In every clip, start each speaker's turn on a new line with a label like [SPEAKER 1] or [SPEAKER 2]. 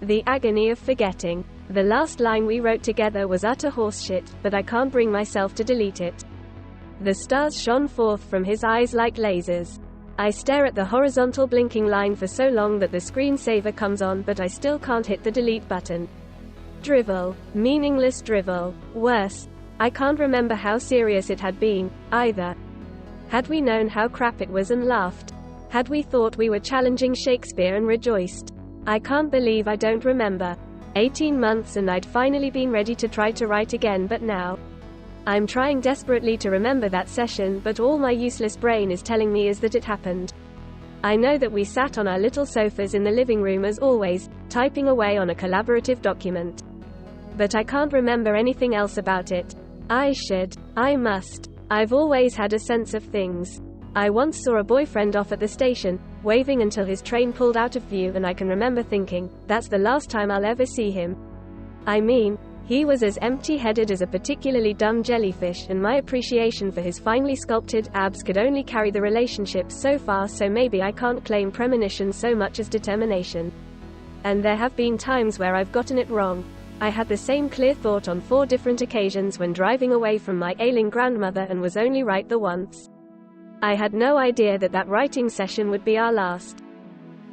[SPEAKER 1] The agony of forgetting. The last line we wrote together was utter horseshit, but I can't bring myself to delete it. The stars shone forth from his eyes like lasers. I stare at the horizontal blinking line for so long that the screensaver comes on, but I still can't hit the delete button. Drivel. Meaningless drivel. Worse, I can't remember how serious it had been, either. Had we known how crap it was and laughed? Had we thought we were challenging Shakespeare and rejoiced? I can't believe I don't remember. 18 months and I'd finally been ready to try to write again, but now I'm trying desperately to remember that session, but all my useless brain is telling me is that it happened. I know that we sat on our little sofas in the living room as always, typing away on a collaborative document. But I can't remember anything else about it. I must. I've always had a sense of things. I once saw a boyfriend off at the station, waving until his train pulled out of view, and I can remember thinking, that's the last time I'll ever see him. I mean, he was as empty-headed as a particularly dumb jellyfish, and my appreciation for his finely sculpted abs could only carry the relationship so far, so maybe I can't claim premonition so much as determination. And there have been times where I've gotten it wrong. I had the same clear thought on 4 different occasions when driving away from my ailing grandmother and was only right the once. I had no idea that that writing session would be our last.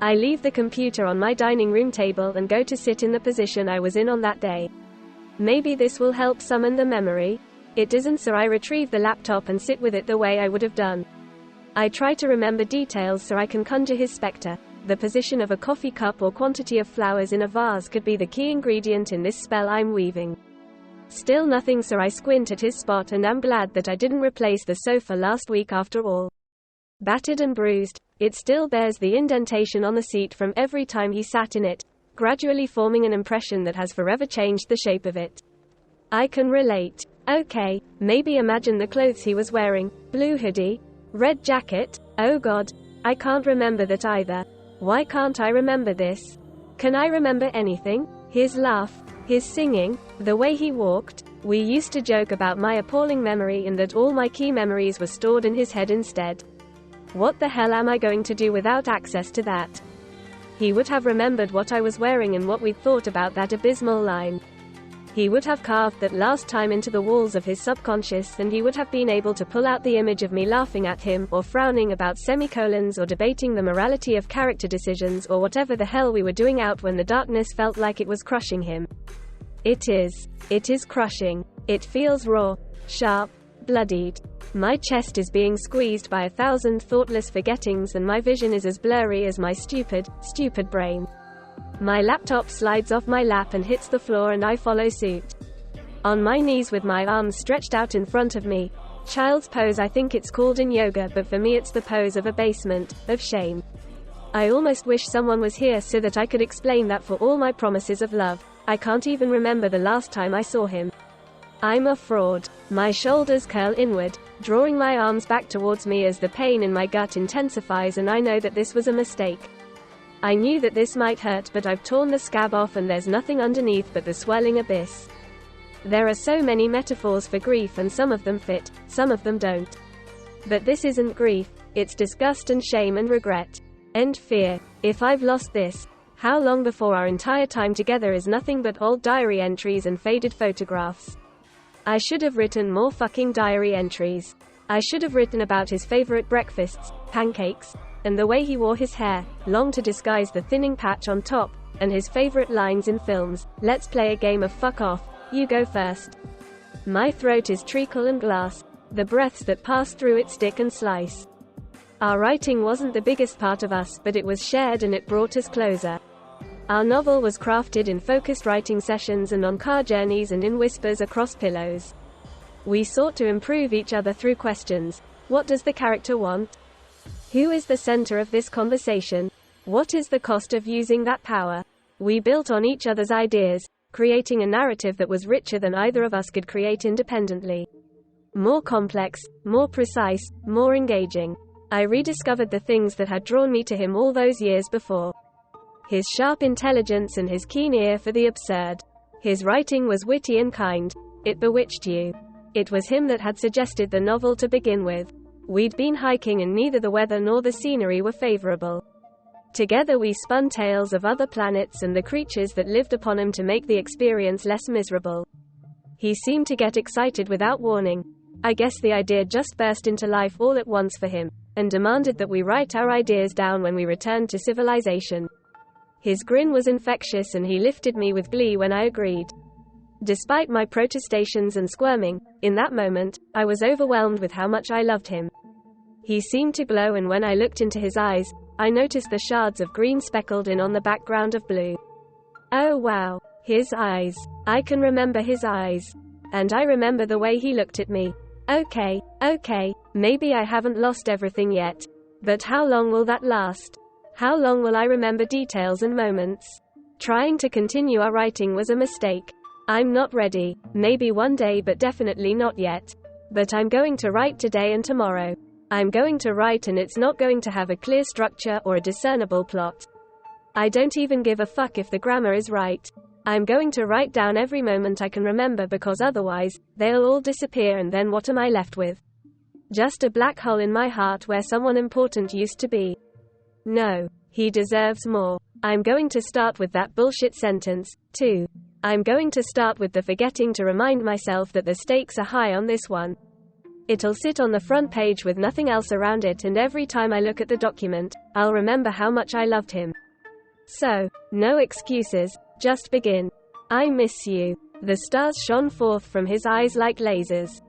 [SPEAKER 1] I leave the computer on my dining room table and go to sit in the position I was in on that day. Maybe this will help summon the memory. It doesn't, so I retrieve the laptop and sit with it the way I would have done. I try to remember details so I can conjure his specter. The position of a coffee cup or quantity of flowers in a vase could be the key ingredient in this spell I'm weaving. Still nothing, so I squint at his spot and am glad that I didn't replace the sofa last week after all. Battered and bruised, it still bears the indentation on the seat from every time he sat in it, gradually forming an impression that has forever changed the shape of it. I can relate. Okay, maybe imagine the clothes he was wearing. Blue hoodie, red jacket. Oh God, I can't remember that either. Why can't I remember this? Can I remember anything? His laugh, his singing, the way he walked. We used to joke about my appalling memory and that all my key memories were stored in his head instead. What the hell am I going to do without access to that? He would have remembered what I was wearing and what we'd thought about that abysmal line. He would have carved that last time into the walls of his subconscious, and he would have been able to pull out the image of me laughing at him, or frowning about semicolons, or debating the morality of character decisions, or whatever the hell we were doing out when the darkness felt like it was crushing him. It is crushing. It feels raw, sharp, bloodied. My chest is being squeezed by 1,000 thoughtless forgettings, and my vision is as blurry as my stupid brain. My laptop slides off my lap and hits the floor, and I follow suit. On my knees with my arms stretched out in front of me. Child's pose I think it's called in yoga, but for me it's the pose of abasement, of shame. I almost wish someone was here so that I could explain that for all my promises of love. I can't even remember the last time I saw him. I'm a fraud. My shoulders curl inward, drawing my arms back towards me as the pain in my gut intensifies, and I know that this was a mistake. I knew that this might hurt, but I've torn the scab off and there's nothing underneath but the swirling abyss. There are so many metaphors for grief, and some of them fit, some of them don't. But this isn't grief, it's disgust and shame and regret. And fear. If I've lost this, how long before our entire time together is nothing but old diary entries and faded photographs? I should have written more fucking diary entries. I should have written about his favorite breakfasts, pancakes, and the way he wore his hair, long to disguise the thinning patch on top, and his favorite lines in films. Let's play a game of fuck off. You go first. My throat is treacle and glass, the breaths that pass through it stick and slice. Our writing wasn't the biggest part of us, but it was shared and it brought us closer. Our novel was crafted in focused writing sessions and on car journeys and in whispers across pillows. We sought to improve each other through questions. What does the character want? Who is the center of this conversation? What is the cost of using that power? We built on each other's ideas, creating a narrative that was richer than either of us could create independently. More complex, more precise, more engaging. I rediscovered the things that had drawn me to him all those years before. His sharp intelligence and his keen ear for the absurd. His writing was witty and kind. It bewitched you. It was him that had suggested the novel to begin with. We'd been hiking and neither the weather nor the scenery were favorable. Together we spun tales of other planets and the creatures that lived upon them to make the experience less miserable. He seemed to get excited without warning. I guess the idea just burst into life all at once for him, and demanded that we write our ideas down when we returned to civilization. His grin was infectious and he lifted me with glee when I agreed. Despite my protestations and squirming, in that moment, I was overwhelmed with how much I loved him. He seemed to glow, and when I looked into his eyes, I noticed the shards of green speckled in on the background of blue. Oh wow, his eyes. I can remember his eyes. And I remember the way he looked at me. Okay, maybe I haven't lost everything yet. But how long will that last? How long will I remember details and moments? Trying to continue our writing was a mistake. I'm not ready. Maybe one day, but definitely not yet. But I'm going to write today and tomorrow. I'm going to write, and it's not going to have a clear structure or a discernible plot. I don't even give a fuck if the grammar is right. I'm going to write down every moment I can remember, because otherwise, they'll all disappear, and then what am I left with? Just a black hole in my heart where someone important used to be. No. He deserves more. I'm going to start with that bullshit sentence, too. I'm going to start with the forgetting to remind myself that the stakes are high on this one. It'll sit on the front page with nothing else around it, and every time I look at the document, I'll remember how much I loved him. So, no excuses, just begin. I miss you. The stars shone forth from his eyes like lasers.